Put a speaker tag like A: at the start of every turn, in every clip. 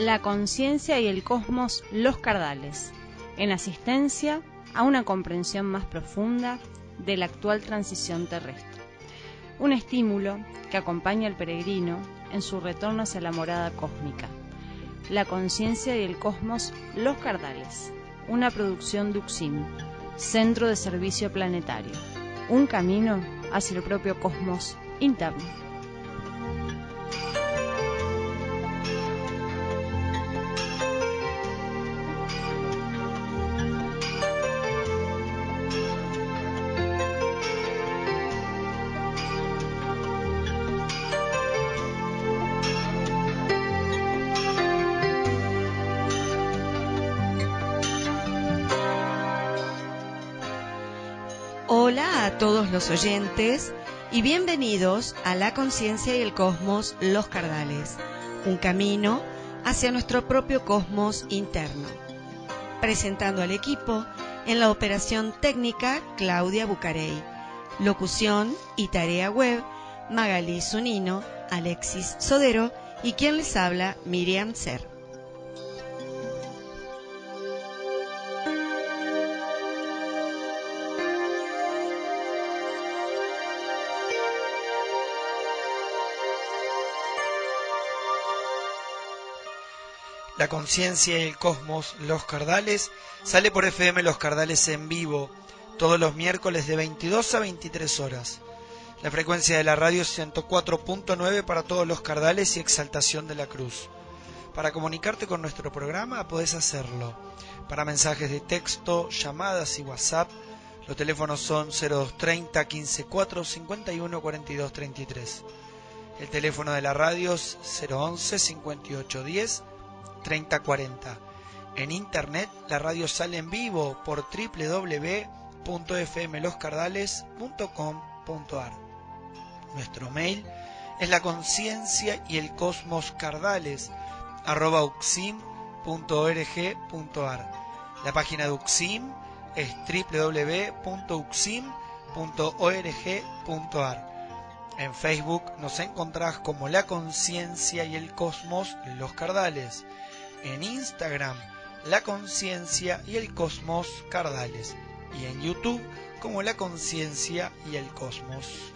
A: La conciencia y el cosmos, los cardales, en asistencia a una comprensión más profunda de la actual transición terrestre. Un estímulo que acompaña al peregrino en su retorno hacia la morada cósmica. La conciencia y el cosmos, los cardales, una producción de UXIM, Centro de Servicio Planetario. Un camino hacia el propio cosmos interno.
B: Hola a todos los oyentes y bienvenidos a La Conciencia y el Cosmos, los Cardales, un camino hacia nuestro propio cosmos interno. Presentando al equipo en la operación técnica Claudia Bucarey, locución y tarea web Magalí Zunino, Alexis Sodero y quien les habla Miriam Ser.
C: La conciencia y el cosmos, los cardales, sale por FM Los Cardales en vivo, todos los miércoles de 22 a 23 horas. La frecuencia de la radio es 104.9 para todos los cardales y Exaltación de la Cruz. Para comunicarte con nuestro programa podés hacerlo. Para mensajes de texto, llamadas y WhatsApp, los teléfonos son 0230 154 51 42 33. El teléfono de la radio es 011 5810 3040. En internet la radio sale en vivo por www.fmloscardales.com.ar. Nuestro mail es la conciencia y el cosmos cardales @uxim.org.ar. La página de UXIM es www.uxim.org.ar. En Facebook nos encontrás como La Conciencia y el Cosmos, los Cardales. En Instagram, La Conciencia y el Cosmos Cardales. Y en YouTube como La Conciencia y el Cosmos.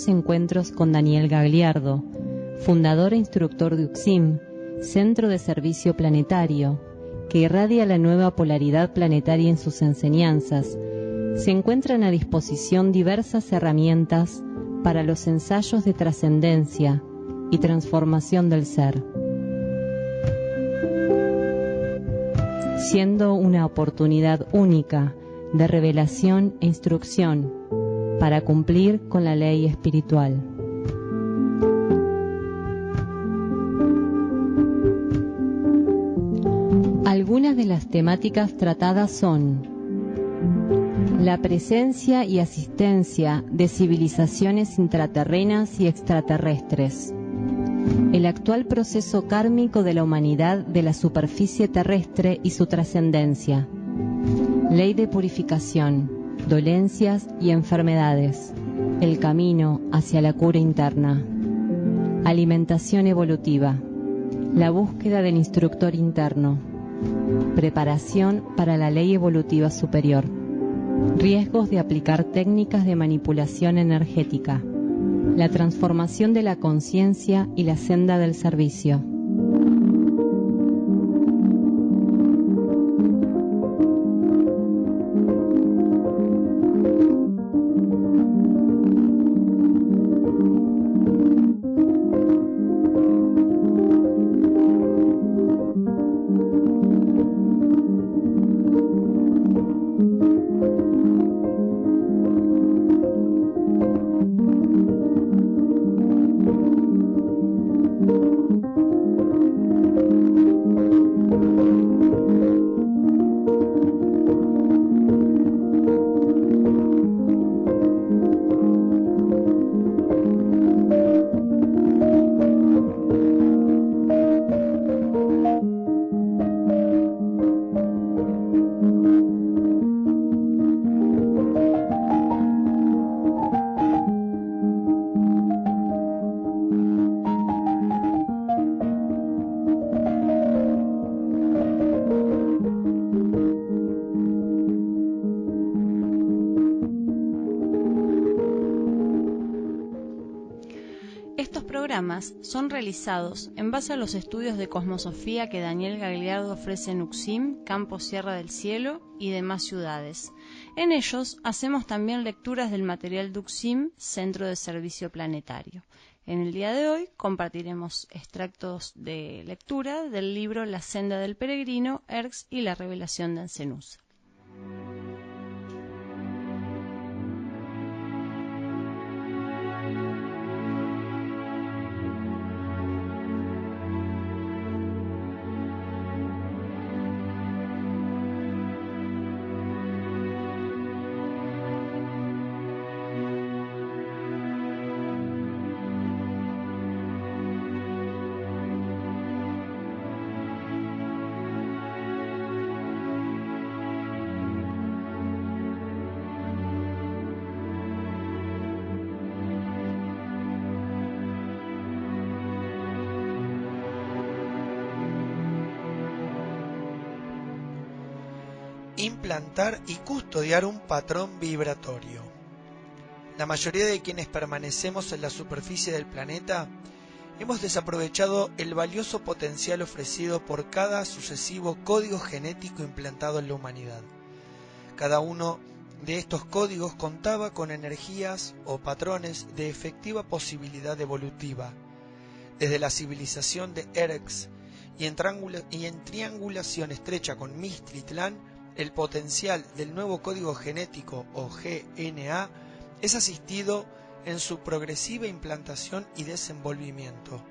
D: Encuentros con Daniel Gagliardo, fundador e instructor de UXIM, Centro de Servicio Planetario, que irradia la nueva polaridad planetaria en sus enseñanzas. Se encuentran a disposición diversas herramientas para los ensayos de trascendencia y transformación del ser, siendo una oportunidad única de revelación e instrucción para cumplir con la ley espiritual. Algunas de las temáticas tratadas son la presencia y asistencia de civilizaciones intraterrenas y extraterrestres, el actual proceso kármico de la humanidad de la superficie terrestre y su trascendencia, ley de purificación, dolencias y enfermedades, el camino hacia la cura interna, alimentación evolutiva, la búsqueda del instructor interno, preparación para la ley evolutiva superior, riesgos de aplicar técnicas de manipulación energética, la transformación de la conciencia y la senda del servicio.
A: Son realizados en base a los estudios de cosmosofía que Daniel Gagliardo ofrece en Uxim, Campo Sierra del Cielo y demás ciudades. En ellos hacemos también lecturas del material de Uxim, Centro de Servicio Planetario. En el día de hoy compartiremos extractos de lectura del libro La Senda del Peregrino, Erx y la Revelación de Ancenusa.
C: Implantar y custodiar un patrón vibratorio. La mayoría de quienes permanecemos en la superficie del planeta hemos desaprovechado el valioso potencial ofrecido por cada sucesivo código genético implantado en la humanidad. Cada uno de estos códigos contaba con energías o patrones de efectiva posibilidad evolutiva. Desde la civilización de Erx y en triangulación estrecha con Mixtlitlán, el potencial del nuevo código genético o GNA es asistido en su progresiva implantación y desenvolvimiento.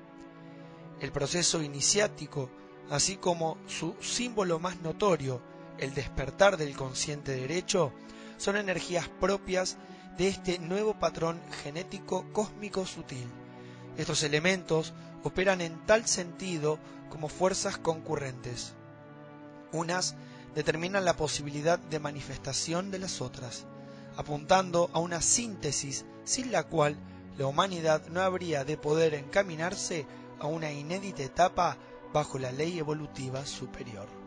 C: El proceso iniciático, así como su símbolo más notorio, el despertar del consciente derecho, son energías propias de este nuevo patrón genético cósmico sutil. Estos elementos operan en tal sentido como fuerzas concurrentes. Unas determinan la posibilidad de manifestación de las otras, apuntando a una síntesis sin la cual la humanidad no habría de poder encaminarse a una inédita etapa bajo la ley evolutiva superior.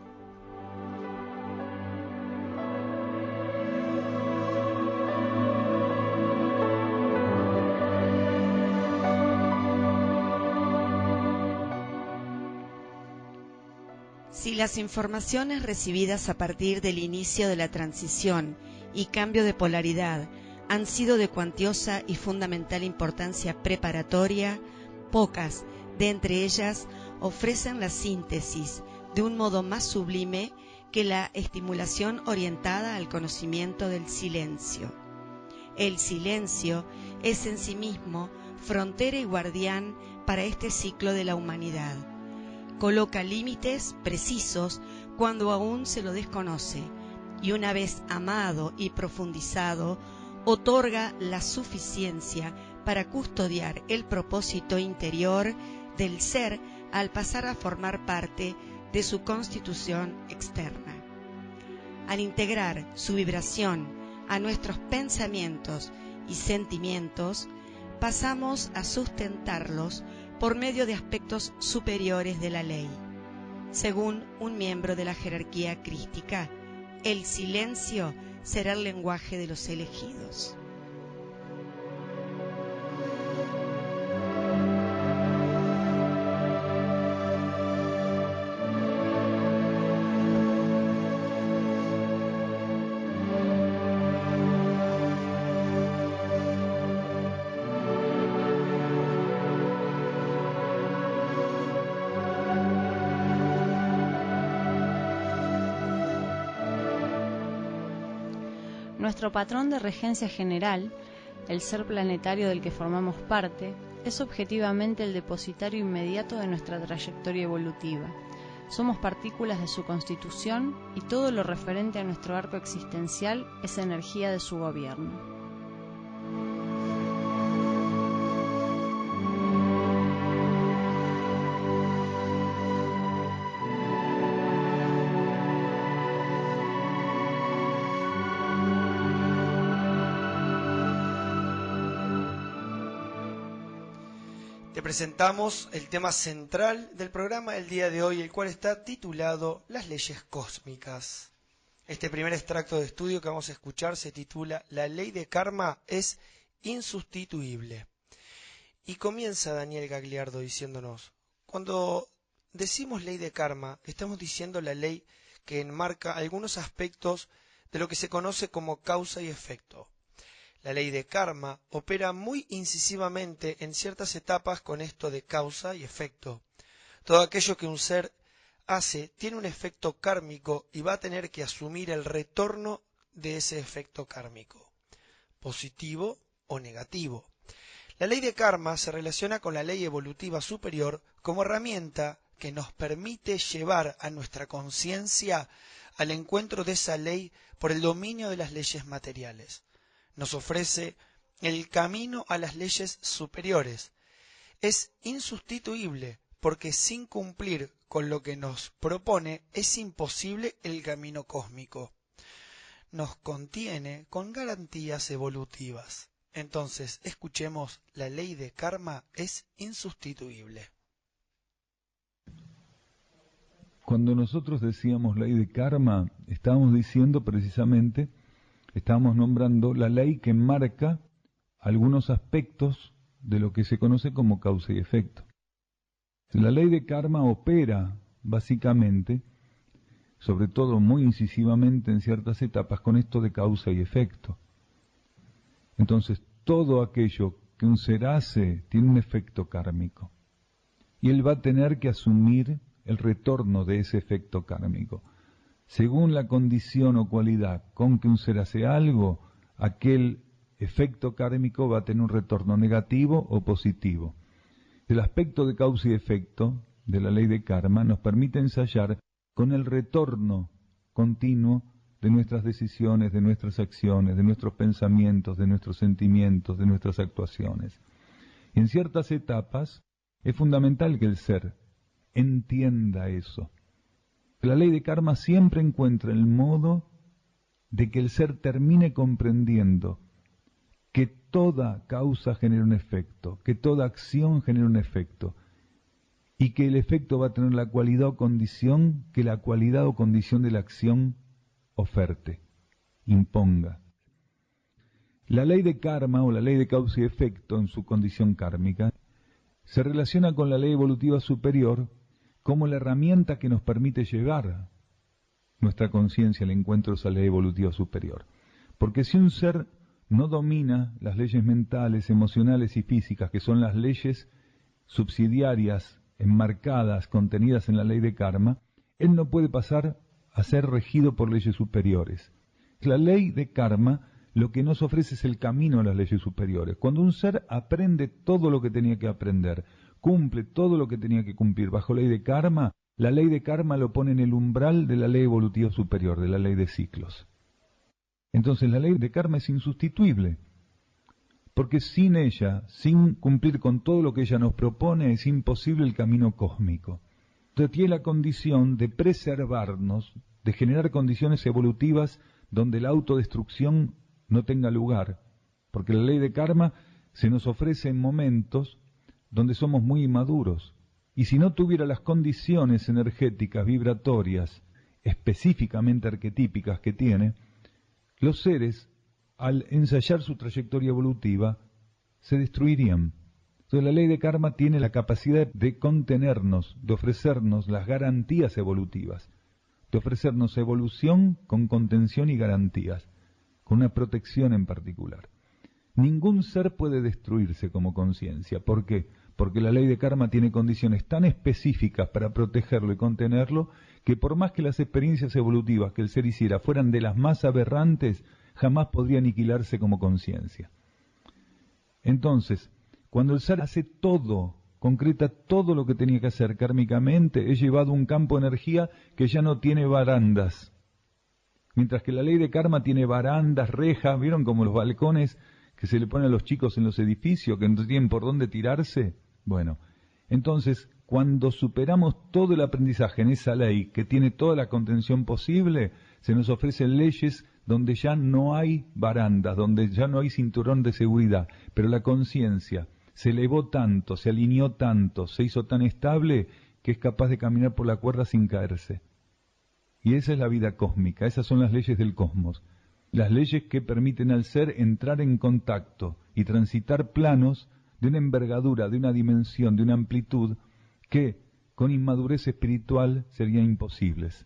B: Si las informaciones recibidas a partir del inicio de la transición y cambio de polaridad han sido de cuantiosa y fundamental importancia preparatoria, pocas de entre ellas ofrecen la síntesis de un modo más sublime que la estimulación orientada al conocimiento del silencio. El silencio es en sí mismo frontera y guardián para este ciclo de la humanidad. Coloca límites precisos cuando aún se lo desconoce, y una vez amado y profundizado, otorga la suficiencia para custodiar el propósito interior del ser al pasar a formar parte de su constitución externa. Al integrar su vibración a nuestros pensamientos y sentimientos, pasamos a sustentarlos por medio de aspectos superiores de la ley. Según un miembro de la jerarquía crística, el silencio será el lenguaje de los elegidos.
A: Nuestro patrón de regencia general, el ser planetario del que formamos parte, es objetivamente el depositario inmediato de nuestra trayectoria evolutiva. Somos partículas de su constitución y todo lo referente a nuestro arco existencial es energía de su gobierno.
C: Te presentamos el tema central del programa del día de hoy, el cual está titulado Las leyes cósmicas. Este primer extracto de estudio que vamos a escuchar se titula La ley de karma es insustituible. Y comienza Daniel Gagliardo diciéndonos, cuando decimos ley de karma, estamos diciendo la ley que enmarca algunos aspectos de lo que se conoce como causa y efecto. La ley de karma opera muy incisivamente en ciertas etapas con esto de causa y efecto. Todo aquello que un ser hace tiene un efecto kármico y va a tener que asumir el retorno de ese efecto kármico, positivo o negativo. La ley de karma se relaciona con la ley evolutiva superior como herramienta que nos permite llevar a nuestra conciencia al encuentro de esa ley por el dominio de las leyes materiales. Nos ofrece el camino a las leyes superiores. Es insustituible porque sin cumplir con lo que nos propone es imposible el camino cósmico. Nos contiene con garantías evolutivas. Entonces, escuchemos, la ley de karma es insustituible.
E: Cuando nosotros decíamos ley de karma, estábamos diciendo precisamente, estábamos nombrando la ley que marca algunos aspectos de lo que se conoce como causa y efecto. La ley de karma opera básicamente, sobre todo muy incisivamente en ciertas etapas, con esto de causa y efecto. Entonces, todo aquello que un ser hace tiene un efecto kármico. Y él va a tener que asumir el retorno de ese efecto kármico. Según la condición o cualidad con que un ser hace algo, aquel efecto kármico va a tener un retorno negativo o positivo. El aspecto de causa y efecto de la ley de karma nos permite ensayar con el retorno continuo de nuestras decisiones, de nuestras acciones, de nuestros pensamientos, de nuestros sentimientos, de nuestras actuaciones. Y en ciertas etapas es fundamental que el ser entienda eso. La ley de karma siempre encuentra el modo de que el ser termine comprendiendo que toda causa genera un efecto, que toda acción genera un efecto, y que el efecto va a tener la cualidad o condición que la cualidad o condición de la acción oferte, imponga. La ley de karma o la ley de causa y efecto en su condición kármica se relaciona con la ley evolutiva superior como la herramienta que nos permite llevar nuestra conciencia al encuentro de esa ley evolutiva superior. Porque si un ser no domina las leyes mentales, emocionales y físicas, que son las leyes subsidiarias, enmarcadas, contenidas en la ley de karma, él no puede pasar a ser regido por leyes superiores. La ley de karma lo que nos ofrece es el camino a las leyes superiores. Cuando un ser aprende todo lo que tenía que aprender, cumple todo lo que tenía que cumplir bajo ley de karma, la ley de karma lo pone en el umbral de la ley evolutiva superior, de la ley de ciclos. Entonces la ley de karma es insustituible, porque sin ella, sin cumplir con todo lo que ella nos propone, es imposible el camino cósmico. Entonces tiene la condición de preservarnos, de generar condiciones evolutivas donde la autodestrucción no tenga lugar, porque la ley de karma se nos ofrece en momentos donde somos muy inmaduros, y si no tuviera las condiciones energéticas, vibratorias, específicamente arquetípicas que tiene, los seres, al ensayar su trayectoria evolutiva, se destruirían. Entonces la ley de karma tiene la capacidad de contenernos, de ofrecernos las garantías evolutivas, de ofrecernos evolución con contención y garantías, con una protección en particular. Ningún ser puede destruirse como conciencia. ¿Por qué? Porque la ley de karma tiene condiciones tan específicas para protegerlo y contenerlo, que por más que las experiencias evolutivas que el ser hiciera fueran de las más aberrantes, jamás podría aniquilarse como conciencia. Entonces, cuando el ser hace todo, concreta todo lo que tenía que hacer kármicamente, es llevado a un campo de energía que ya no tiene barandas. Mientras que la ley de karma tiene barandas, rejas, ¿vieron como los balcones que se le ponen a los chicos en los edificios, que no tienen por dónde tirarse? Bueno, entonces, cuando superamos todo el aprendizaje en esa ley, que tiene toda la contención posible, se nos ofrecen leyes donde ya no hay barandas, donde ya no hay cinturón de seguridad, pero la conciencia se elevó tanto, se alineó tanto, se hizo tan estable, que es capaz de caminar por la cuerda sin caerse. Y esa es la vida cósmica, esas son las leyes del cosmos. Las leyes que permiten al ser entrar en contacto y transitar planos de una envergadura, de una dimensión, de una amplitud que con inmadurez espiritual serían imposibles.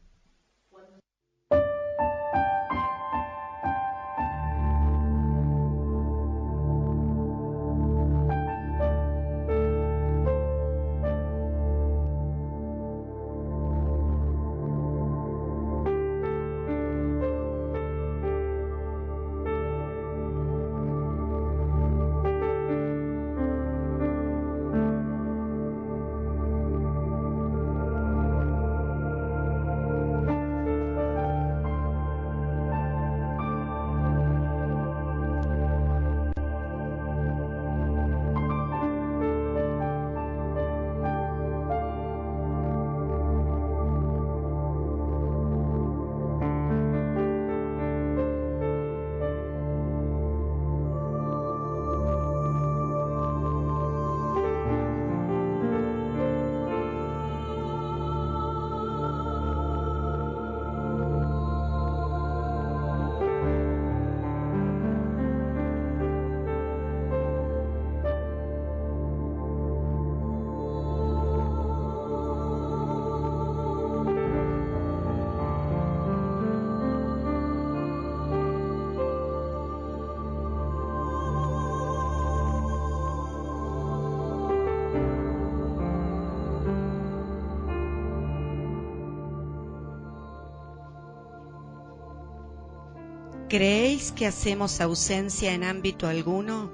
B: ¿Creéis que hacemos ausencia en ámbito alguno?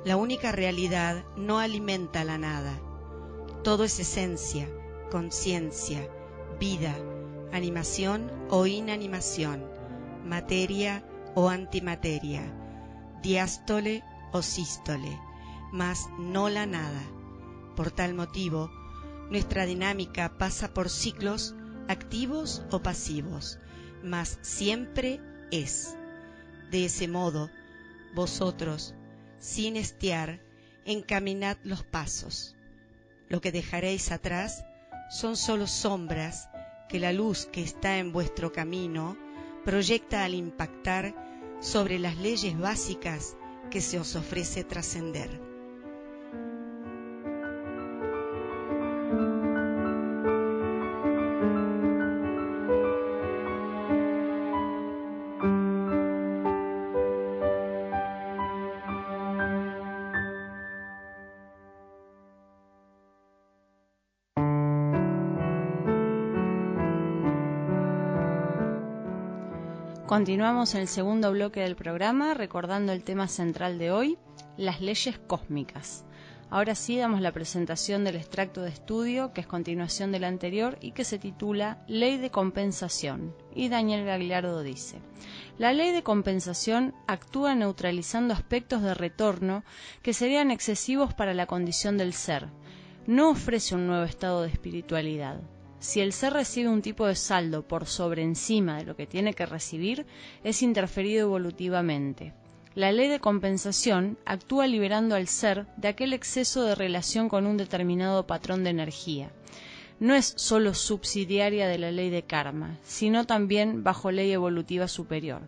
B: La única realidad no alimenta la nada. Todo es esencia, conciencia, vida, animación o inanimación, materia o antimateria, diástole o sístole, mas no la nada. Por tal motivo, nuestra dinámica pasa por ciclos activos o pasivos, mas siempre es. De ese modo, vosotros, sin estiar, encaminad los pasos. Lo que dejaréis atrás son solo sombras que la luz que está en vuestro camino proyecta al impactar sobre las leyes básicas que se os ofrece trascender.
A: Continuamos en el segundo bloque del programa recordando el tema central de hoy, las leyes cósmicas. Ahora sí damos la presentación del extracto de estudio, que es continuación del anterior y que se titula Ley de Compensación. Y Daniel Gagliardo dice: la ley de compensación actúa neutralizando aspectos de retorno que serían excesivos para la condición del ser. No ofrece un nuevo estado de espiritualidad. Si el ser recibe un tipo de saldo por sobre encima de lo que tiene que recibir, es interferido evolutivamente. La ley de compensación actúa liberando al ser de aquel exceso de relación con un determinado patrón de energía. No es sólo subsidiaria de la ley de karma, sino también bajo ley evolutiva superior.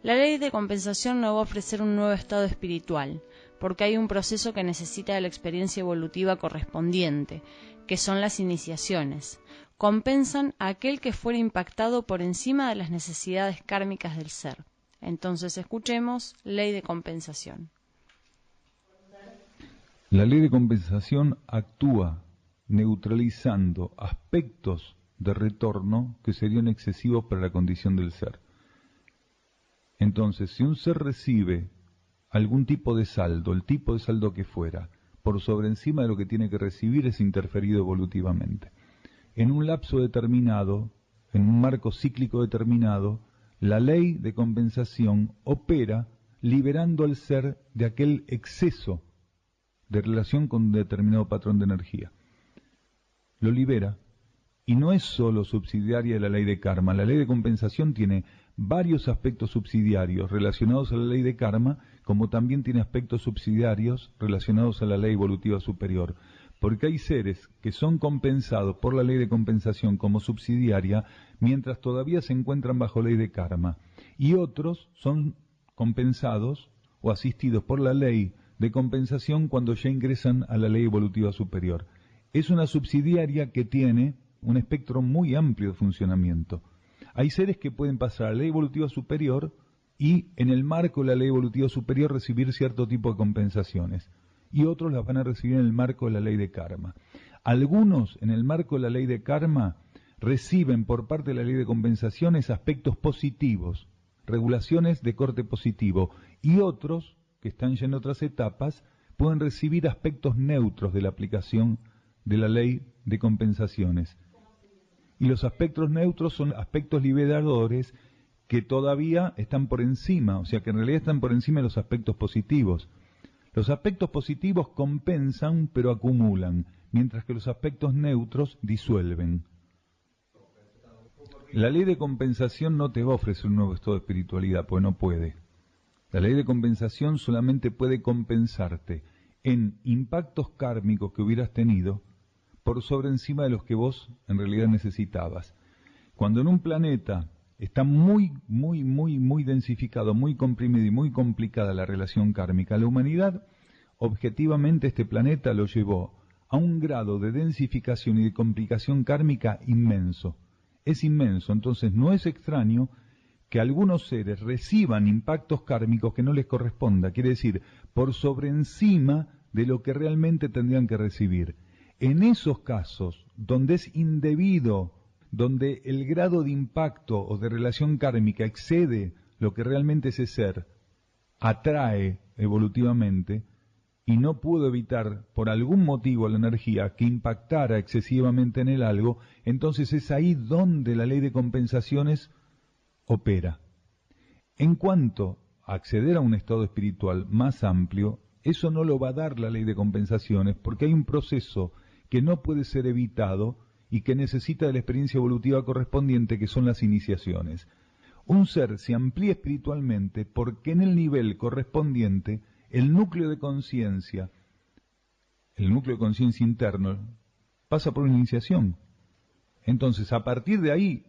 A: La ley de compensación no va a ofrecer un nuevo estado espiritual, porque hay un proceso que necesita de la experiencia evolutiva correspondiente, que son las iniciaciones. Compensan a aquel que fuera impactado por encima de las necesidades kármicas del ser. Entonces escuchemos ley de compensación.
E: La ley de compensación actúa neutralizando aspectos de retorno que serían excesivos para la condición del ser. Entonces, si un ser recibe algún tipo de saldo, el tipo de saldo que fuera, por sobre encima de lo que tiene que recibir, es interferido evolutivamente. En un lapso determinado, en un marco cíclico determinado, la ley de compensación opera liberando al ser de aquel exceso de relación con un determinado patrón de energía. Lo libera, y no es sólo subsidiaria de la ley de karma. La ley de compensación tiene varios aspectos subsidiarios relacionados a la ley de karma, como también tiene aspectos subsidiarios relacionados a la ley evolutiva superior. Porque hay seres que son compensados por la ley de compensación como subsidiaria mientras todavía se encuentran bajo ley de karma, y otros son compensados o asistidos por la ley de compensación cuando ya ingresan a la ley evolutiva superior. Es una subsidiaria que tiene un espectro muy amplio de funcionamiento. Hay seres que pueden pasar a la ley evolutiva superior y en el marco de la ley evolutiva superior recibir cierto tipo de compensaciones, y otros las van a recibir en el marco de la ley de karma. Algunos, en el marco de la ley de karma, reciben por parte de la ley de compensaciones aspectos positivos, regulaciones de corte positivo, y otros, que están ya en otras etapas, pueden recibir aspectos neutros de la aplicación de la ley de compensaciones. Y los aspectos neutros son aspectos liberadores que todavía están por encima, o sea que en realidad están por encima de los aspectos positivos. Los aspectos positivos compensan pero acumulan, mientras que los aspectos neutros disuelven. La ley de compensación no te va a ofrecer un nuevo estado de espiritualidad, pues no puede. La ley de compensación solamente puede compensarte en impactos kármicos que hubieras tenido por sobre encima de los que vos en realidad necesitabas. Cuando en un planeta está muy densificado, muy comprimido y muy complicada la relación kármica, la humanidad, objetivamente este planeta lo llevó a un grado de densificación y de complicación kármica inmenso. Es inmenso, entonces no es extraño que algunos seres reciban impactos kármicos que no les corresponda, quiere decir, por sobre encima de lo que realmente tendrían que recibir. En esos casos, donde es indebido, donde el grado de impacto o de relación kármica excede lo que realmente ese ser atrae evolutivamente, y no pudo evitar por algún motivo la energía que impactara excesivamente en el algo, entonces es ahí donde la ley de compensaciones opera. En cuanto a acceder a un estado espiritual más amplio, eso no lo va a dar la ley de compensaciones, porque hay un proceso que no puede ser evitado y que necesita de la experiencia evolutiva correspondiente, que son las iniciaciones. Un ser se amplía espiritualmente porque en el nivel correspondiente el núcleo de conciencia interno, pasa por una iniciación. Entonces, a partir de ahí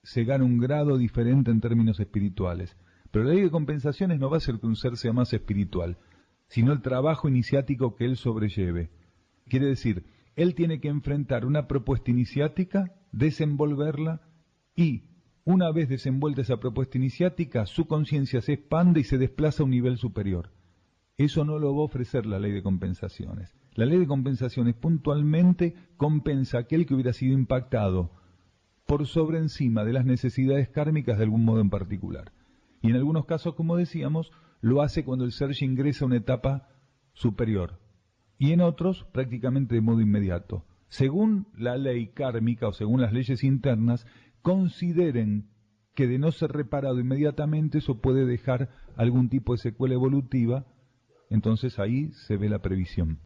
E: se gana un grado diferente en términos espirituales. Pero la ley de compensaciones no va a hacer que un ser sea más espiritual, sino el trabajo iniciático que él sobrelleve. Quiere decir, él tiene que enfrentar una propuesta iniciática, desenvolverla, y una vez desenvuelta esa propuesta iniciática, su conciencia se expande y se desplaza a un nivel superior. Eso no lo va a ofrecer la ley de compensaciones. La ley de compensaciones puntualmente compensa a aquel que hubiera sido impactado por sobre encima de las necesidades kármicas de algún modo en particular. Y en algunos casos, como decíamos, lo hace cuando el ser ya ingresa a una etapa superior, y en otros prácticamente de modo inmediato. Según la ley kármica o según las leyes internas, consideren que de no ser reparado inmediatamente eso puede dejar algún tipo de secuela evolutiva, entonces ahí se ve la previsión.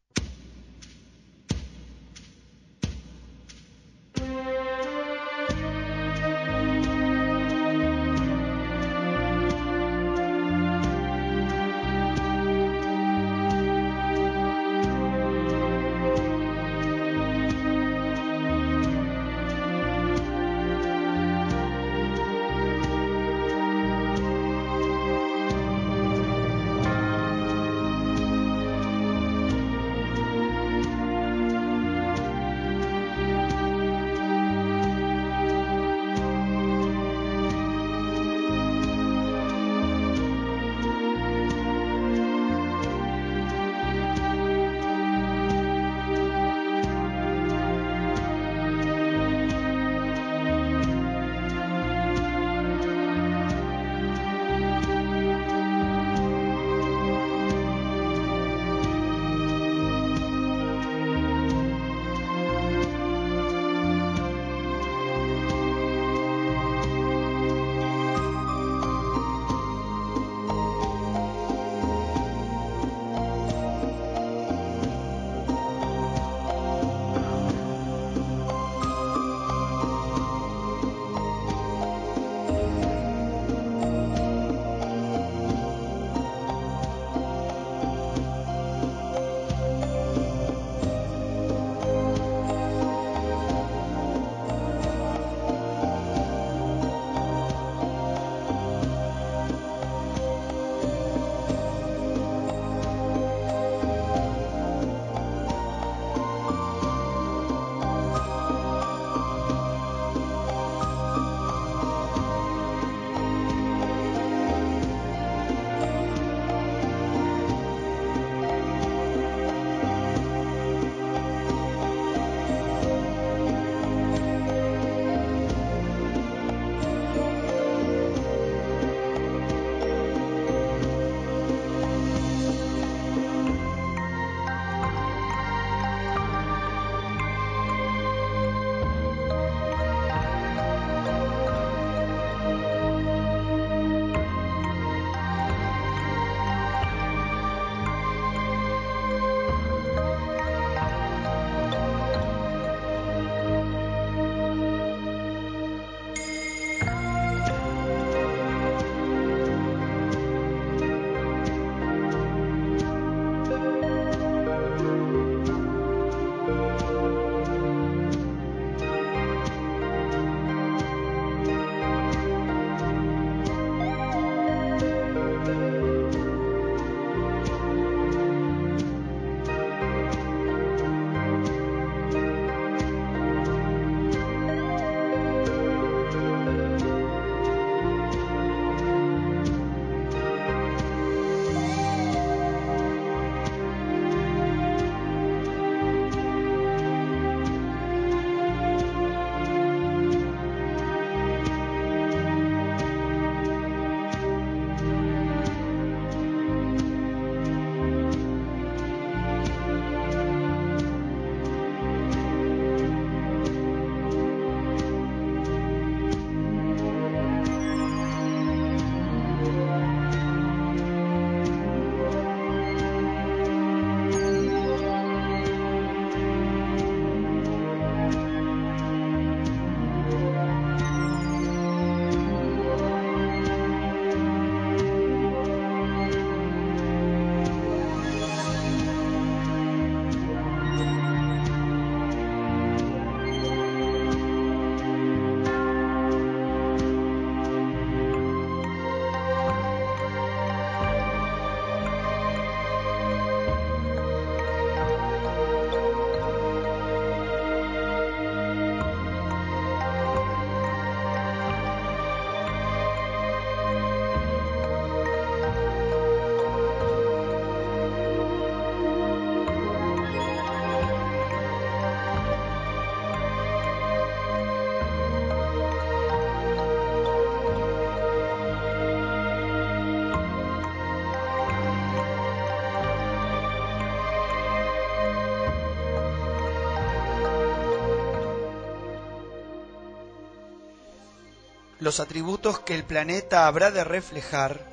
C: Los atributos que el planeta habrá de reflejar,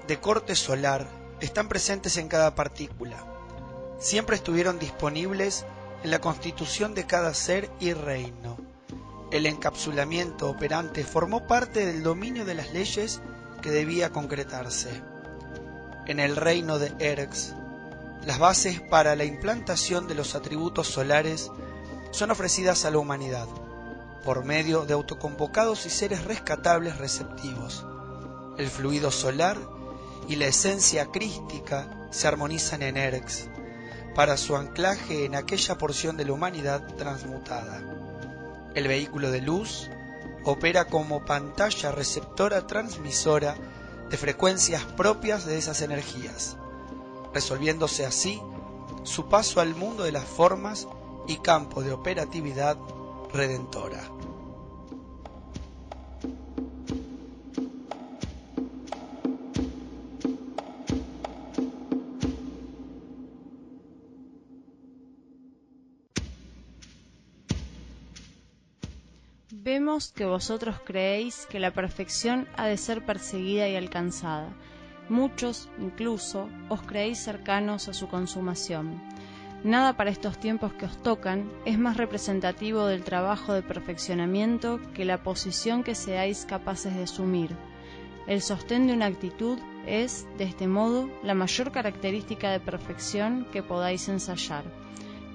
C: de corte solar, están presentes en cada partícula. Siempre estuvieron disponibles en la constitución de cada ser y reino. El encapsulamiento operante formó parte del dominio de las leyes que debía concretarse. En el reino de Erx, las bases para la implantación de los atributos solares son ofrecidas a la humanidad, por medio de autoconvocados y seres rescatables receptivos. El fluido solar y la esencia crística se armonizan en Erx, para su anclaje en aquella porción de la humanidad transmutada. El vehículo de luz opera como pantalla receptora transmisora de frecuencias propias de esas energías, resolviéndose así su paso al mundo de las formas y campo de operatividad redentora.
A: Vemos que vosotros creéis que la perfección ha de ser perseguida y alcanzada. Muchos, incluso, os creéis cercanos a su consumación. Nada para estos tiempos que os tocan es más representativo del trabajo de perfeccionamiento que la posición que seáis capaces de asumir. El sostén de una actitud es, de este modo, la mayor característica de perfección que podáis ensayar.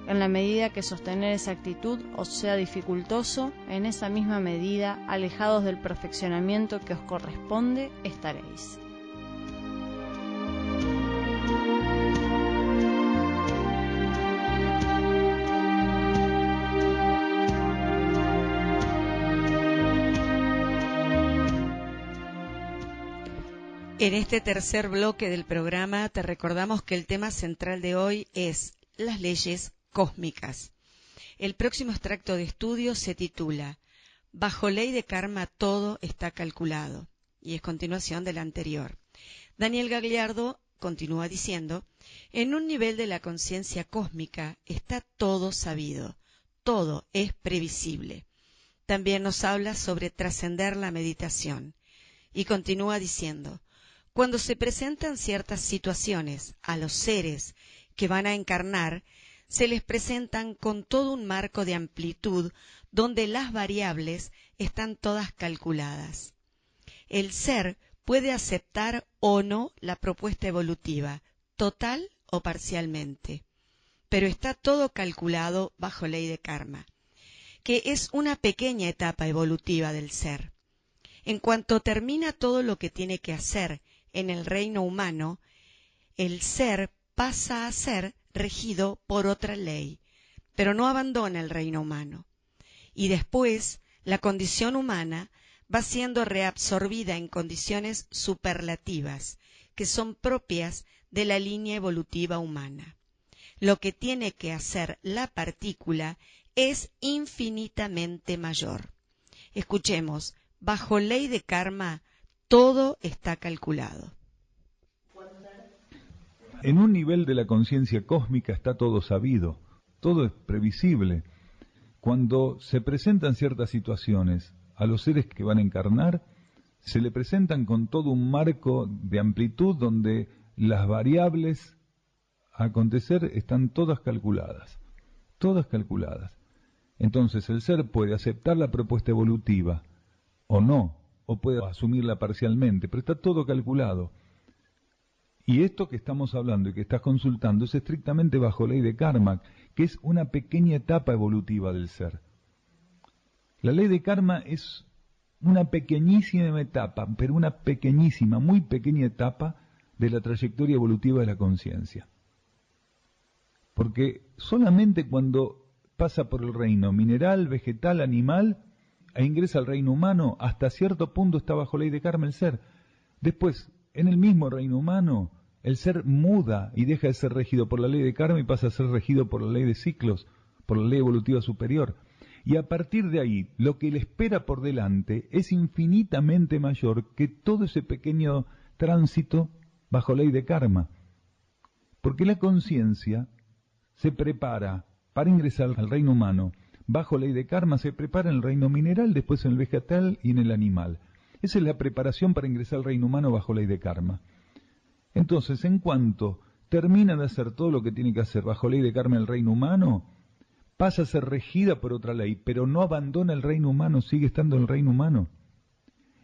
A: En la medida que sostener esa actitud os sea dificultoso, en esa misma medida, alejados del perfeccionamiento que os corresponde, estaréis.
B: En este tercer bloque del programa te recordamos que el tema central de hoy es las leyes cósmicas. El próximo extracto de estudio se titula Bajo ley de karma todo está calculado, y es continuación del anterior. Daniel Gagliardo continúa diciendo, en un nivel de la conciencia cósmica está todo sabido, todo es previsible. También nos habla sobre trascender la meditación, y continúa diciendo, cuando se presentan ciertas situaciones a los seres que van a encarnar, se les presentan con todo un marco de amplitud donde las variables están todas calculadas. El ser puede aceptar o no la propuesta evolutiva, total o parcialmente, pero está todo calculado bajo ley de karma, que es una pequeña etapa evolutiva del ser. En cuanto termina todo lo que tiene que hacer en el reino humano, el ser pasa a ser regido por otra ley, pero no abandona el reino humano. Y después, la condición humana va siendo reabsorbida en condiciones superlativas, que son propias de la línea evolutiva humana. Lo que tiene que hacer la partícula es infinitamente mayor. Escuchemos, bajo ley de karma, todo está calculado.
E: En un nivel de la conciencia cósmica está todo sabido, todo es previsible. Cuando se presentan ciertas situaciones a los seres que van a encarnar, se le presentan con todo un marco de amplitud donde las variables a acontecer están todas calculadas, todas calculadas. Entonces el ser puede aceptar la propuesta evolutiva o no, o puede asumirla parcialmente, pero está todo calculado. Y esto que estamos hablando y que estás consultando es estrictamente bajo ley de karma, que es una pequeña etapa evolutiva del ser. La ley de karma es una pequeñísima etapa, pero una pequeñísima, muy pequeña etapa de la trayectoria evolutiva de la conciencia. Porque solamente cuando pasa por el reino mineral, vegetal, animal, e ingresa al reino humano, hasta cierto punto está bajo ley de karma el ser. Después, en el mismo reino humano, el ser muda y deja de ser regido por la ley de karma y pasa a ser regido por la ley de ciclos, por la ley evolutiva superior. Y a partir de ahí, lo que le espera por delante es infinitamente mayor que todo ese pequeño tránsito bajo ley de karma. Porque la conciencia se prepara para ingresar al reino humano. Bajo ley de karma se prepara en el reino mineral, después en el vegetal y en el animal. Esa es la preparación para ingresar al reino humano bajo ley de karma. Entonces, en cuanto termina de hacer todo lo que tiene que hacer bajo ley de karma el reino humano, pasa a ser regida por otra ley, pero no abandona el reino humano, sigue estando en el reino humano.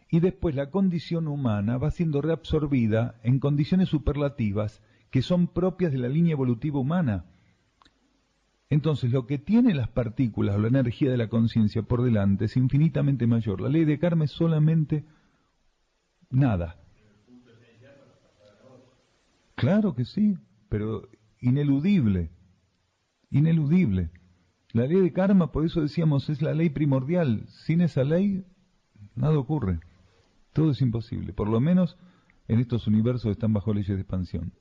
E: Y después la condición humana va siendo reabsorbida en condiciones superlativas que son propias de la línea evolutiva humana. Entonces, lo que tienen las partículas o la energía de la conciencia por delante es infinitamente mayor. La ley de karma es solamente nada. Claro que sí, pero ineludible. Ineludible. La ley de karma, por eso decíamos, es la ley primordial. Sin esa ley, nada ocurre. Todo es imposible. Por lo menos en estos universos están bajo leyes de expansión.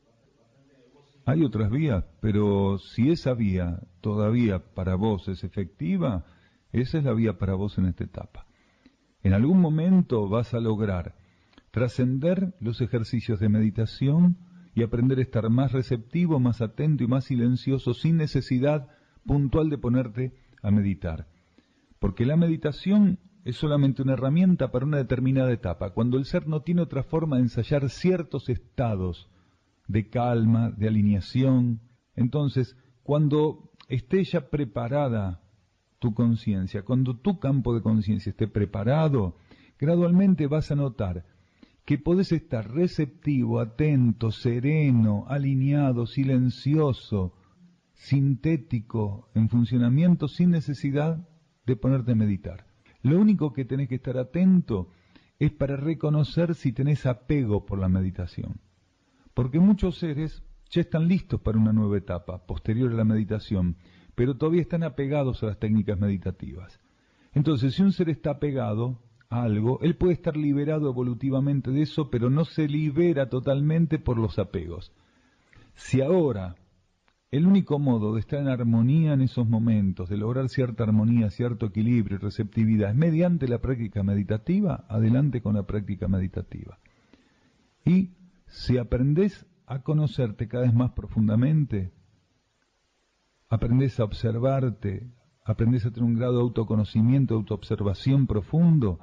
E: Hay otras vías, pero si esa vía todavía para vos es efectiva, esa es la vía para vos en esta etapa. En algún momento vas a lograr trascender los ejercicios de meditación y aprender a estar más receptivo, más atento y más silencioso, sin necesidad puntual de ponerte a meditar. Porque la meditación es solamente una herramienta para una determinada etapa, cuando el ser no tiene otra forma de ensayar ciertos estados de calma, de alineación. Entonces, cuando esté ya preparada tu conciencia, cuando tu campo de conciencia esté preparado, gradualmente vas a notar que podés estar receptivo, atento, sereno, alineado, silencioso, sintético, en funcionamiento, sin necesidad de ponerte a meditar. Lo único que tenés que estar atento es para reconocer si tenés apego por la meditación. Porque muchos seres ya están listos para una nueva etapa, posterior a la meditación, pero todavía están apegados a las técnicas meditativas. Entonces, si un ser está apegado a algo, él puede estar liberado evolutivamente de eso, pero no se libera totalmente por los apegos. Si ahora el único modo de estar en armonía en esos momentos, de lograr cierta armonía, cierto equilibrio y receptividad, es mediante la práctica meditativa, adelante con la práctica meditativa. Y si aprendés a conocerte cada vez más profundamente, aprendés a observarte, aprendés a tener un grado de autoconocimiento, de autoobservación profundo,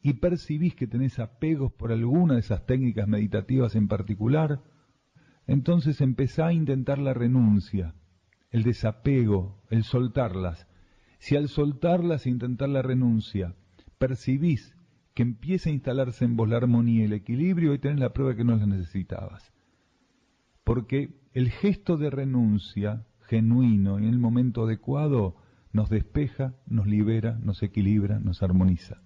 E: y percibís que tenés apegos por alguna de esas técnicas meditativas en particular, entonces empezá a intentar la renuncia, el desapego, el soltarlas. Si al soltarlas e intentar la renuncia, percibís que empieza a instalarse en vos la armonía y el equilibrio, y tenés la prueba de que no las necesitabas. Porque el gesto de renuncia genuino y en el momento adecuado nos despeja, nos libera, nos equilibra, nos armoniza.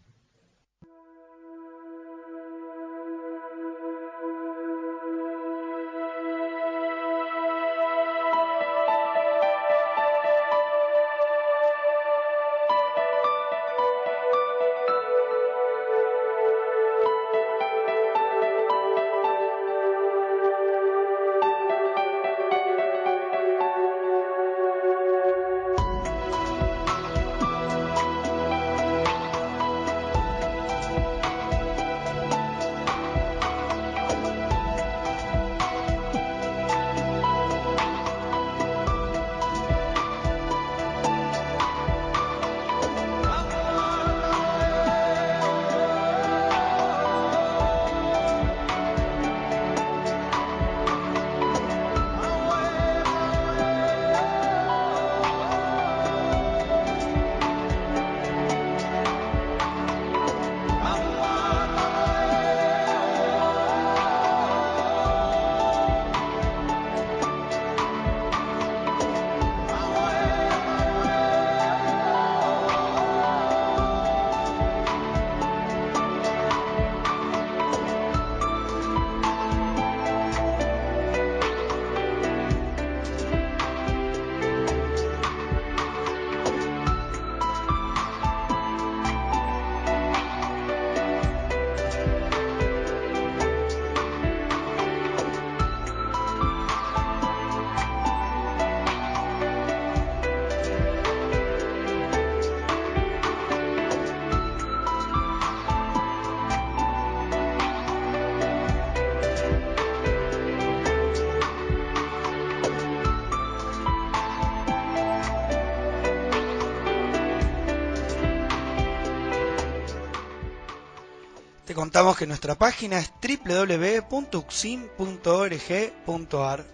C: Te contamos que nuestra página es www.ucsim.org.ar.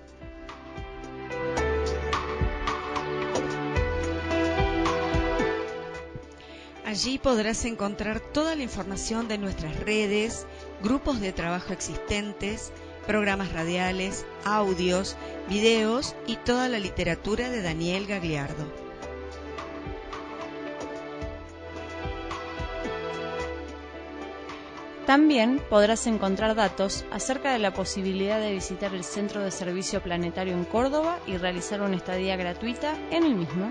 B: Allí podrás encontrar toda la información de nuestras redes, grupos de trabajo existentes, programas radiales, audios, videos y toda la literatura de Daniel Gagliardo.
A: También podrás encontrar datos acerca de la posibilidad de visitar el Centro de Servicio Planetario en Córdoba y realizar una estadía gratuita en el mismo.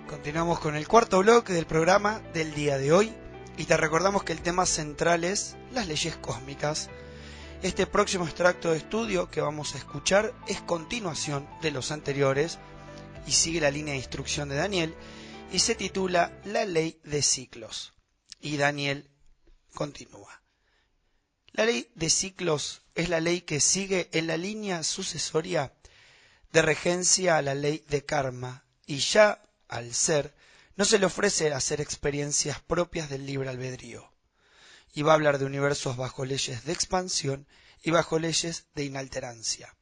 C: Continuamos con el cuarto bloque del programa del día de hoy y te recordamos que el tema central es las leyes cósmicas. Este próximo extracto de estudio que vamos a escuchar es continuación de los anteriores y sigue la línea de instrucción de Daniel y se titula La Ley de Ciclos. Y Daniel continúa. La ley de ciclos es la ley que sigue en la línea sucesoria de regencia a la ley de karma y ya al ser no se le ofrece hacer experiencias propias del libre albedrío. Y va a hablar de universos bajo leyes de expansión y bajo leyes de inalterancia.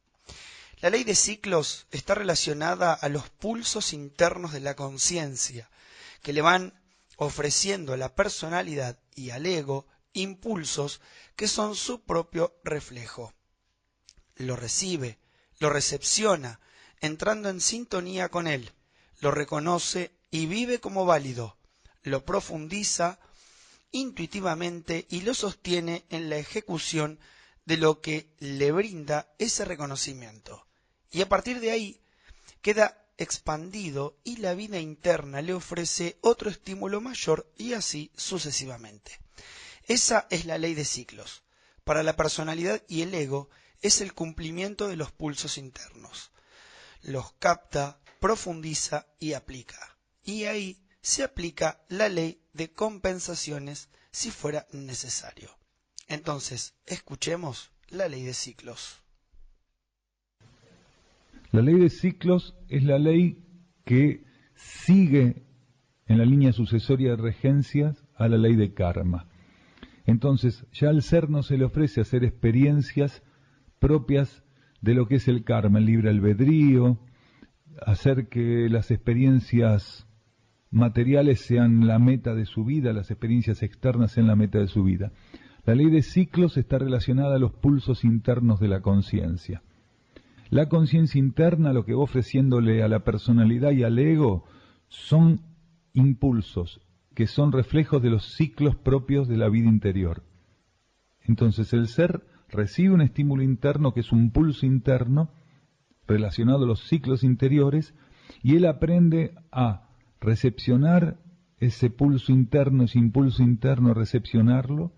C: La ley de ciclos está relacionada a los pulsos internos de la conciencia, que le van ofreciendo a la personalidad y al ego impulsos que son su propio reflejo. Lo recibe, lo recepciona, entrando en sintonía con él, lo reconoce y vive como válido, lo profundiza intuitivamente y lo sostiene en la ejecución de lo que le brinda ese reconocimiento. Y a partir de ahí queda expandido y la vida interna le ofrece otro estímulo mayor y así sucesivamente. Esa es la ley de ciclos. Para la personalidad y el ego es el cumplimiento de los pulsos internos. Los capta, profundiza y aplica. Y ahí se aplica la ley de compensaciones si fuera necesario. Entonces, escuchemos la ley de ciclos.
E: La ley de ciclos es la ley que sigue en la línea sucesoria de regencias a la ley de karma. Entonces, ya al ser no se le ofrece hacer experiencias propias de lo que es el karma, el libre albedrío, hacer que las experiencias materiales sean la meta de su vida, las experiencias externas sean la meta de su vida. La ley de ciclos está relacionada a los pulsos internos de la conciencia. La conciencia interna, lo que va ofreciéndole a la personalidad y al ego, son impulsos que son reflejos de los ciclos propios de la vida interior. Entonces el ser recibe un estímulo interno que es un pulso interno relacionado a los ciclos interiores y él aprende a recepcionar ese pulso interno, ese impulso interno, a recepcionarlo,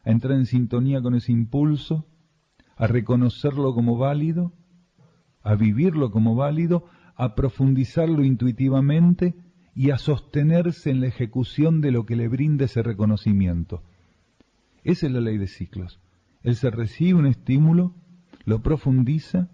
E: a entrar en sintonía con ese impulso, a reconocerlo como válido, a vivirlo como válido, a profundizarlo intuitivamente y a sostenerse en la ejecución de lo que le brinda ese reconocimiento. Esa es la ley de ciclos. Él se recibe un estímulo, lo profundiza,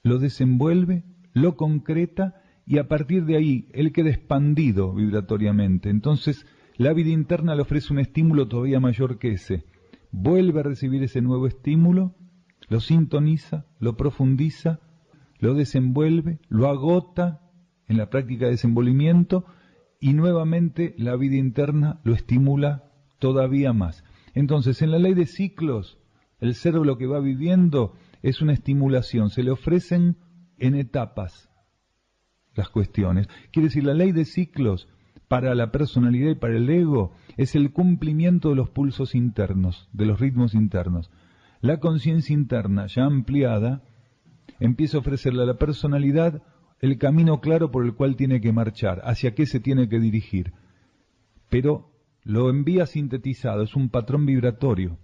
E: lo desenvuelve, lo concreta y a partir de ahí él queda expandido vibratoriamente. Entonces la vida interna le ofrece un estímulo todavía mayor que ese. Vuelve a recibir ese nuevo estímulo, lo sintoniza, lo profundiza, lo desenvuelve, lo agota en la práctica de desenvolvimiento y nuevamente la vida interna lo estimula todavía más. Entonces en la ley de ciclos el ser lo que va viviendo es una estimulación, se le ofrecen en etapas las cuestiones. Quiere decir, la ley de ciclos para la personalidad y para el ego es el cumplimiento de los pulsos internos, de los ritmos internos. La conciencia interna ya ampliada empieza a ofrecerle a la personalidad el camino claro por el cual tiene que marchar, hacia qué se tiene que dirigir. Pero lo envía sintetizado, es un patrón vibratorio.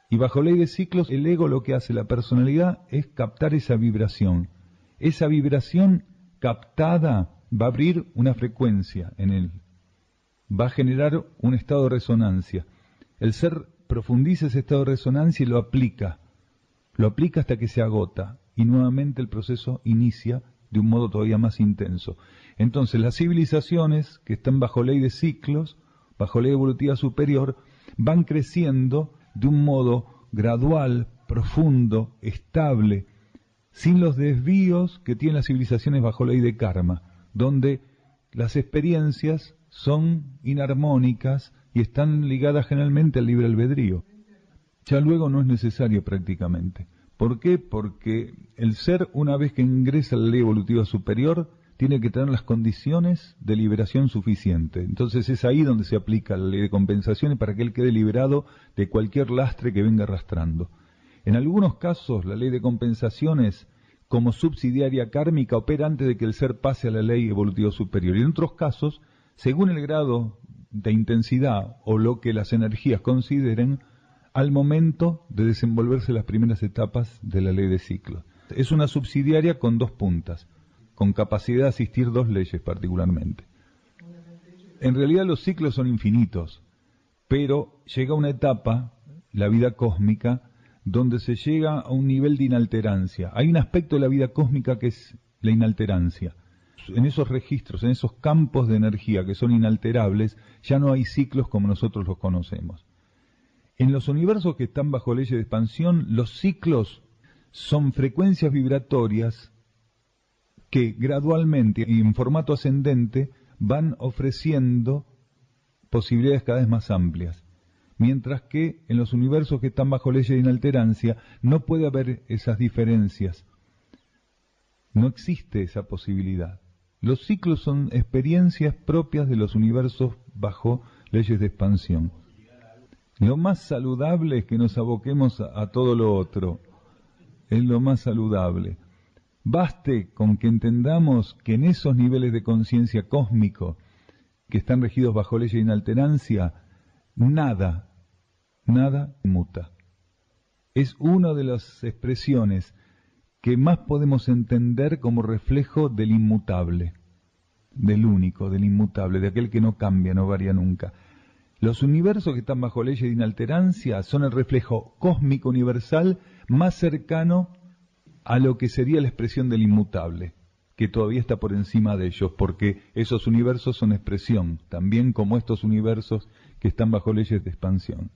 E: Y bajo ley de ciclos, el ego lo que hace, la personalidad, es captar esa vibración. Esa vibración captada va a abrir una frecuencia en él, va a generar un estado de resonancia. El ser profundiza ese estado de resonancia y lo aplica hasta que se agota, y nuevamente el proceso inicia de un modo todavía más intenso. Entonces las civilizaciones que están bajo ley de ciclos, bajo ley evolutiva superior, van creciendo de un modo gradual, profundo, estable, sin los desvíos que tienen las civilizaciones bajo ley de karma, donde las experiencias son inarmónicas y están ligadas generalmente al libre albedrío. Ya luego no es necesario prácticamente. ¿Por qué? Porque el ser, una vez que ingresa a la ley evolutiva superior, tiene que tener las condiciones de liberación suficiente. Entonces es ahí donde se aplica la ley de compensaciones para que él quede liberado de cualquier lastre que venga arrastrando. En algunos casos, la ley de compensaciones, como subsidiaria kármica, opera antes de que el ser pase a la ley evolutiva superior. Y en otros casos, según el grado de intensidad o lo que las energías consideren, al momento de desenvolverse las primeras etapas de la ley de ciclos. Es una subsidiaria con dos puntas, con capacidad de asistir dos leyes particularmente. En realidad los ciclos son infinitos, pero llega una etapa, la vida cósmica, donde se llega a un nivel de inalterancia. Hay un aspecto de la vida cósmica que es la inalterancia. En esos registros, en esos campos de energía que son inalterables, ya no hay ciclos como nosotros los conocemos. En los universos que están bajo leyes de expansión, los ciclos son frecuencias vibratorias que gradualmente y en formato ascendente van ofreciendo posibilidades cada vez más amplias. Mientras que en los universos que están bajo leyes de inalterancia no puede haber esas diferencias. No existe esa posibilidad. Los ciclos son experiencias propias de los universos bajo leyes de expansión. Lo más saludable es que nos aboquemos a todo lo otro. Es lo más saludable. Baste con que entendamos que en esos niveles de conciencia cósmico que están regidos bajo leyes de inalterancia, nada muta. Es una de las expresiones que más podemos entender como reflejo del inmutable, del único, del inmutable, de aquel que no cambia, no varía nunca. Los universos que están bajo leyes de inalterancia son el reflejo cósmico universal más cercano a lo que sería la expresión del inmutable, que todavía está por encima de ellos, porque esos universos son expresión, también como estos universos que están bajo leyes de expansión.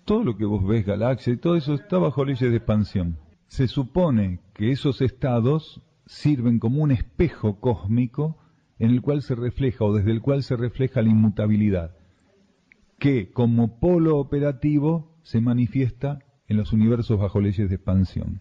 E: Todo lo que vos ves, galaxias y todo eso está bajo leyes de expansión. Se supone que esos estados sirven como un espejo cósmico en el cual se refleja o desde el cual se refleja la inmutabilidad, que como polo operativo se manifiesta en los universos bajo leyes de expansión.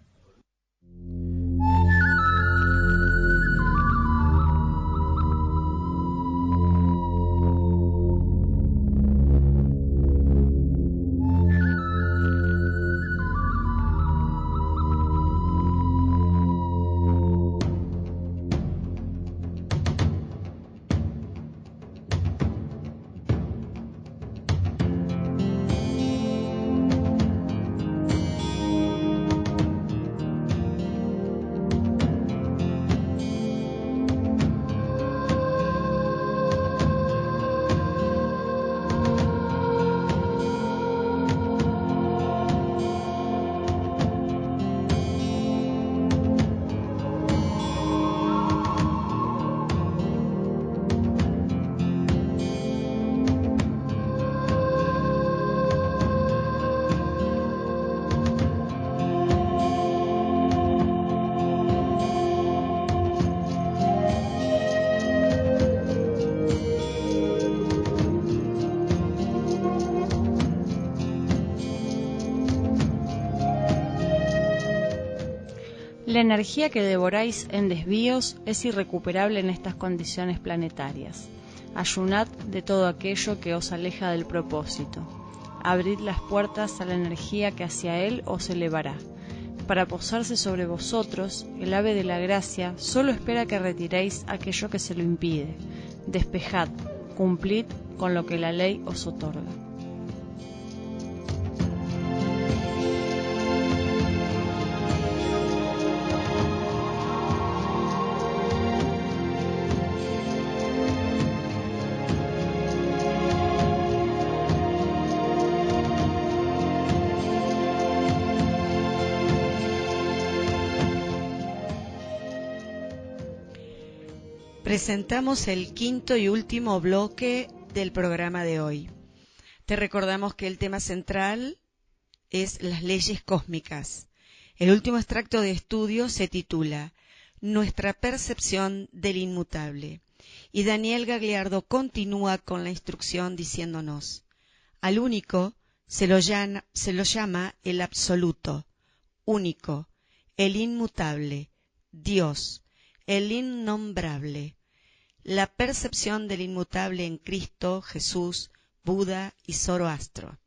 A: La energía que devoráis en desvíos es irrecuperable en estas condiciones planetarias. Ayunad de todo aquello que os aleja del propósito. Abrid las puertas a la energía que hacia él os elevará. Para posarse sobre vosotros, el ave de la gracia solo espera que retiréis aquello que se lo impide. Despejad, cumplid con lo que la ley os otorga.
B: Presentamos el quinto y último bloque del programa de hoy. Te recordamos que el tema central es las leyes cósmicas. El último extracto de estudio se titula Nuestra percepción del inmutable. Y Daniel Gagliardo continúa con la instrucción diciéndonos, al único se lo llama el absoluto, único, el inmutable, Dios, el innombrable. La percepción del inmutable en Cristo, Jesús, Buda y Zoroastro.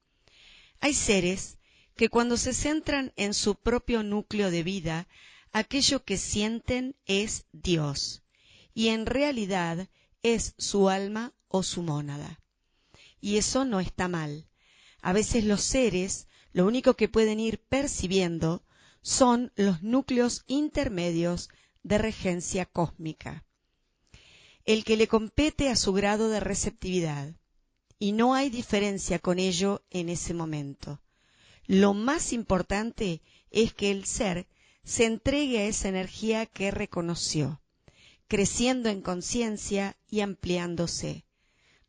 B: Hay seres que cuando se centran en su propio núcleo de vida, aquello que sienten es Dios, y en realidad es su alma o su mónada. Y eso no está mal. A veces los seres lo único que pueden ir percibiendo son los núcleos intermedios de regencia cósmica, el que le compete a su grado de receptividad, y no hay diferencia con ello en ese momento. Lo más importante es que el ser se entregue a esa energía que reconoció, creciendo en conciencia y ampliándose,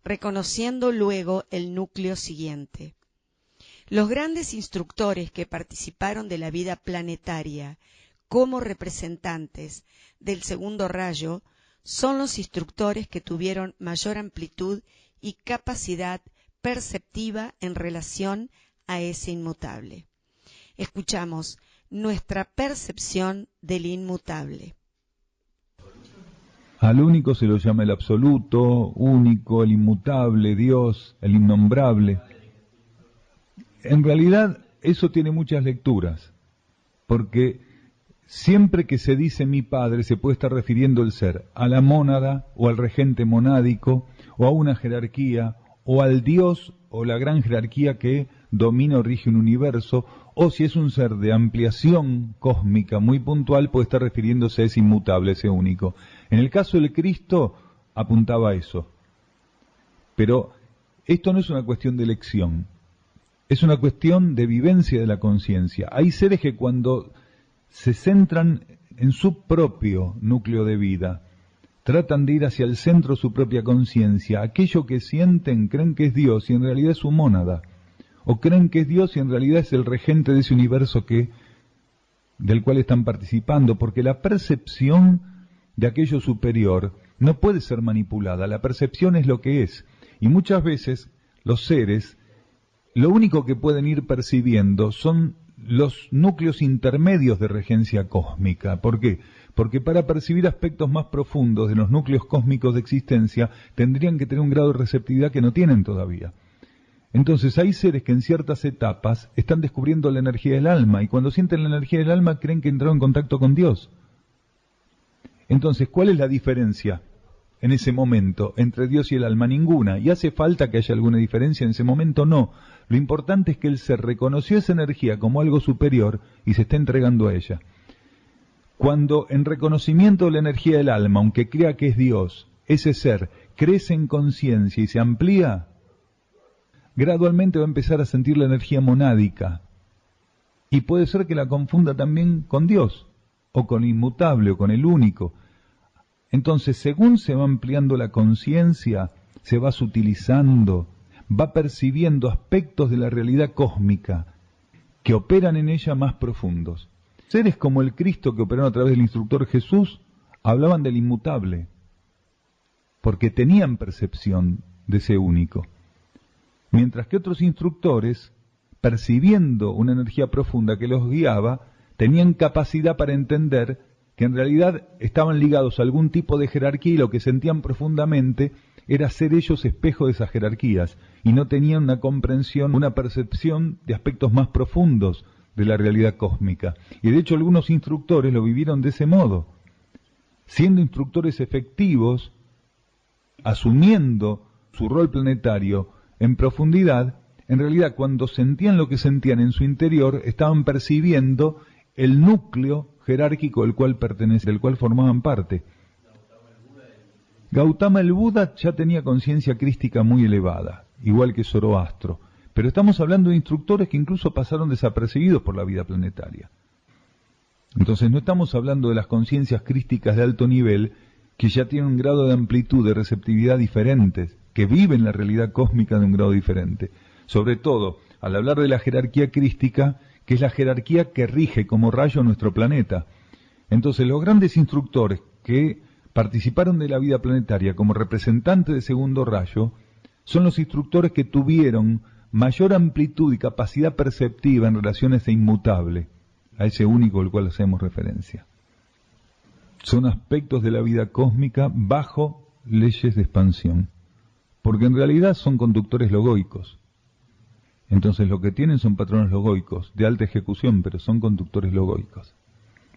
B: reconociendo luego el núcleo siguiente. Los grandes instructores que participaron de la vida planetaria como representantes del segundo rayo son los instructores que tuvieron mayor amplitud y capacidad perceptiva en relación a ese inmutable. Escuchamos nuestra percepción del inmutable.
E: Al único se lo llama el absoluto, único, el inmutable, Dios, el innombrable. En realidad eso tiene muchas lecturas, porque siempre que se dice mi padre se puede estar refiriendo el ser a la mónada o al regente monádico o a una jerarquía o al Dios o la gran jerarquía que domina o rige un universo, o si es un ser de ampliación cósmica muy puntual puede estar refiriéndose a ese inmutable, ese único. En el caso del Cristo apuntaba a eso. Pero esto no es una cuestión de elección, es una cuestión de vivencia de la conciencia. Hay seres que cuando se centran en su propio núcleo de vida, tratan de ir hacia el centro de su propia conciencia, aquello que sienten creen que es Dios y en realidad es su mónada, o creen que es Dios y en realidad es el regente de ese universo del cual están participando, porque la percepción de aquello superior no puede ser manipulada, la percepción es lo que es, y muchas veces los seres lo único que pueden ir percibiendo son los núcleos intermedios de regencia cósmica. ¿Por qué? Porque para percibir aspectos más profundos de los núcleos cósmicos de existencia tendrían que tener un grado de receptividad que no tienen todavía. Entonces hay seres que en ciertas etapas están descubriendo la energía del alma y cuando sienten la energía del alma creen que entraron en contacto con Dios. Entonces, ¿cuál es la diferencia en ese momento entre Dios y el alma? Ninguna. ¿Y hace falta que haya alguna diferencia en ese momento? No. Lo importante es que el ser reconoció esa energía como algo superior y se está entregando a ella. Cuando en reconocimiento de la energía del alma, aunque crea que es Dios, ese ser crece en conciencia y se amplía, gradualmente va a empezar a sentir la energía monádica. Y puede ser que la confunda también con Dios, o con el inmutable, o con el único. Entonces, según se va ampliando la conciencia, se va sutilizando, va percibiendo aspectos de la realidad cósmica que operan en ella más profundos. Seres como el Cristo que operaron a través del instructor Jesús hablaban del inmutable, porque tenían percepción de ese único. Mientras que otros instructores, percibiendo una energía profunda que los guiaba, tenían capacidad para entender que en realidad estaban ligados a algún tipo de jerarquía y lo que sentían profundamente era ser ellos espejo de esas jerarquías y no tenían una comprensión, una percepción de aspectos más profundos de la realidad cósmica. Y de hecho algunos instructores lo vivieron de ese modo, siendo instructores efectivos, asumiendo su rol planetario en profundidad. En realidad cuando sentían lo que sentían en su interior estaban percibiendo el núcleo jerárquico del cual formaban parte. Gautama el Buda ya tenía conciencia crística muy elevada, igual que Zoroastro, pero estamos hablando de instructores que incluso pasaron desapercibidos por la vida planetaria. Entonces no estamos hablando de las conciencias crísticas de alto nivel que ya tienen un grado de amplitud, de receptividad diferentes, que viven la realidad cósmica de un grado diferente. Sobre todo, al hablar de la jerarquía crística, que es la jerarquía que rige como rayo nuestro planeta. Entonces, los grandes instructores que participaron de la vida planetaria como representantes de segundo rayo, son los instructores que tuvieron mayor amplitud y capacidad perceptiva en relación a ese inmutable, a ese único al cual hacemos referencia. Son aspectos de la vida cósmica bajo leyes de expansión, porque en realidad son conductores logoicos. Entonces lo que tienen son patrones logoicos, de alta ejecución, pero son conductores logoicos,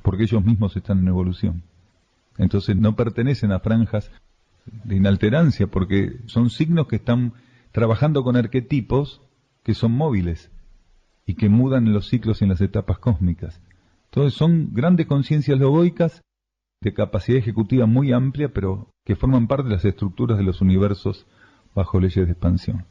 E: porque ellos mismos están en evolución. Entonces no pertenecen a franjas de inalterancia, porque son signos que están trabajando con arquetipos que son móviles y que mudan en los ciclos y en las etapas cósmicas. Entonces son grandes conciencias logoicas de capacidad ejecutiva muy amplia, pero que forman parte de las estructuras de los universos bajo leyes de expansión.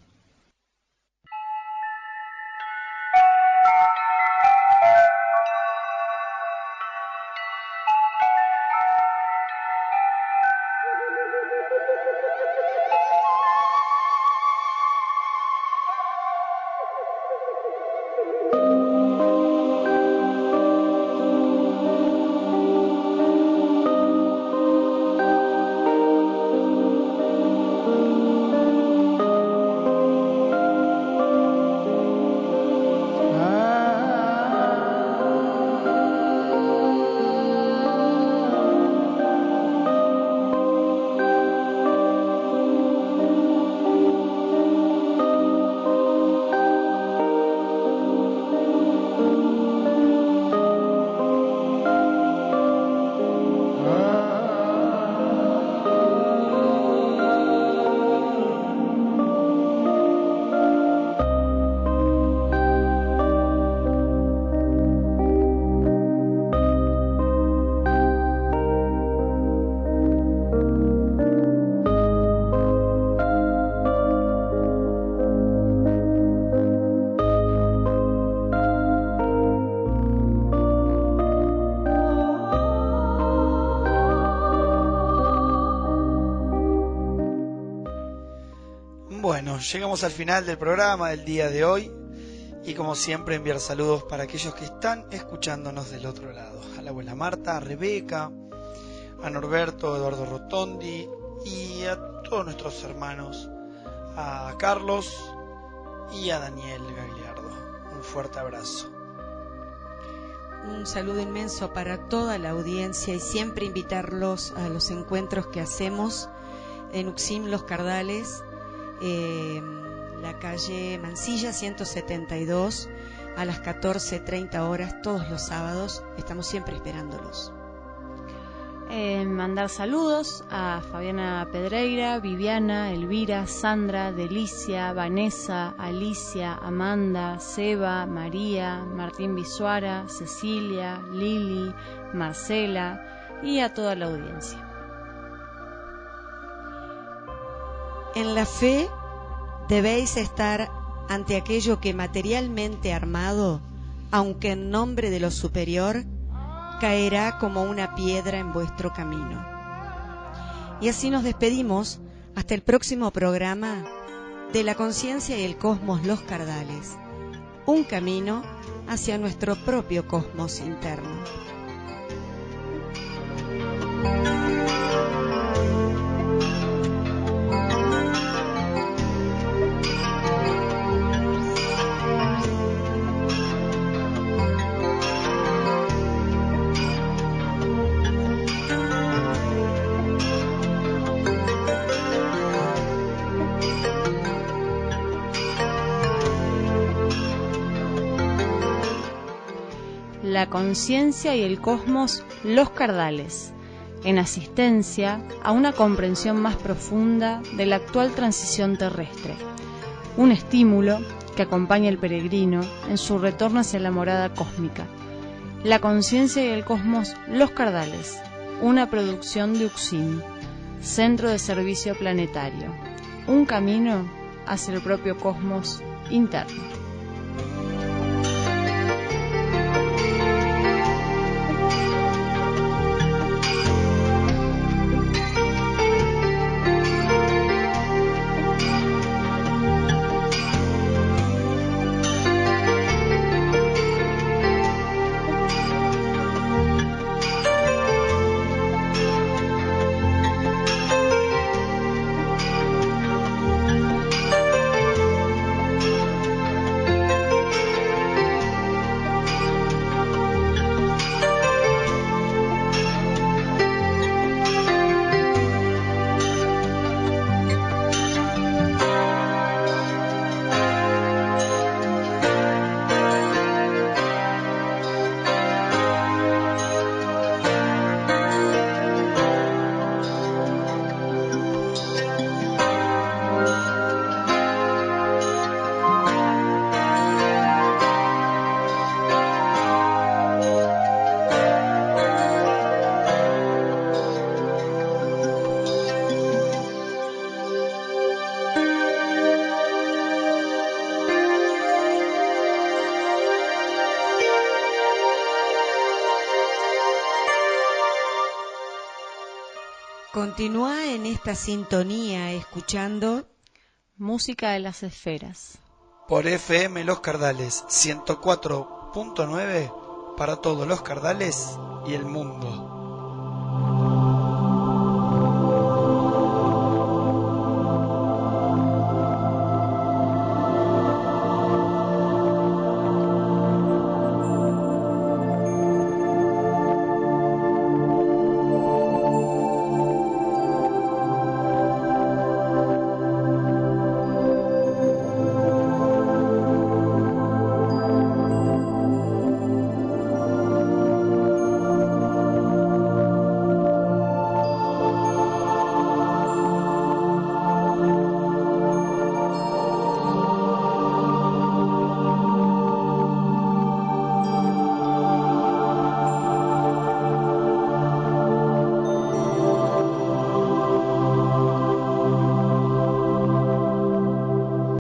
C: Bueno, llegamos al final del programa del día de hoy y como siempre enviar saludos para aquellos que están escuchándonos del otro lado. A la abuela Marta, a Rebeca, a Norberto, a Eduardo Rotondi y a todos nuestros hermanos, a Carlos y a Daniel Gagliardo. Un fuerte abrazo.
B: Un saludo inmenso para toda la audiencia y siempre invitarlos a los encuentros que hacemos en Uxim Los Cardales, la calle Mansilla 172 a las 14:30 horas todos los sábados. Estamos siempre esperándolos.
A: Mandar saludos a Fabiana Pedreira, Viviana, Elvira, Sandra, Delicia, Vanessa, Alicia, Amanda, Seba, María, Martín Bisuara, Cecilia, Lili, Marcela y a toda la audiencia.
B: En la fe debéis estar ante aquello que materialmente armado, aunque en nombre de lo superior, caerá como una piedra en vuestro camino. Y así nos despedimos hasta el próximo programa de La Conciencia y el Cosmos Los Cardales, un camino hacia nuestro propio cosmos interno.
A: La Conciencia y el Cosmos Los Cardales, en asistencia a una comprensión más profunda de la actual transición terrestre, un estímulo que acompaña al peregrino en su retorno hacia la morada cósmica. La Conciencia y el Cosmos Los Cardales, una producción de Uxim, Centro de Servicio Planetario, un camino hacia el propio cosmos interno.
B: Continúa en esta sintonía escuchando
A: Música de las Esferas.
C: Por FM Los Cardales 104.9 para todos los Cardales y el mundo.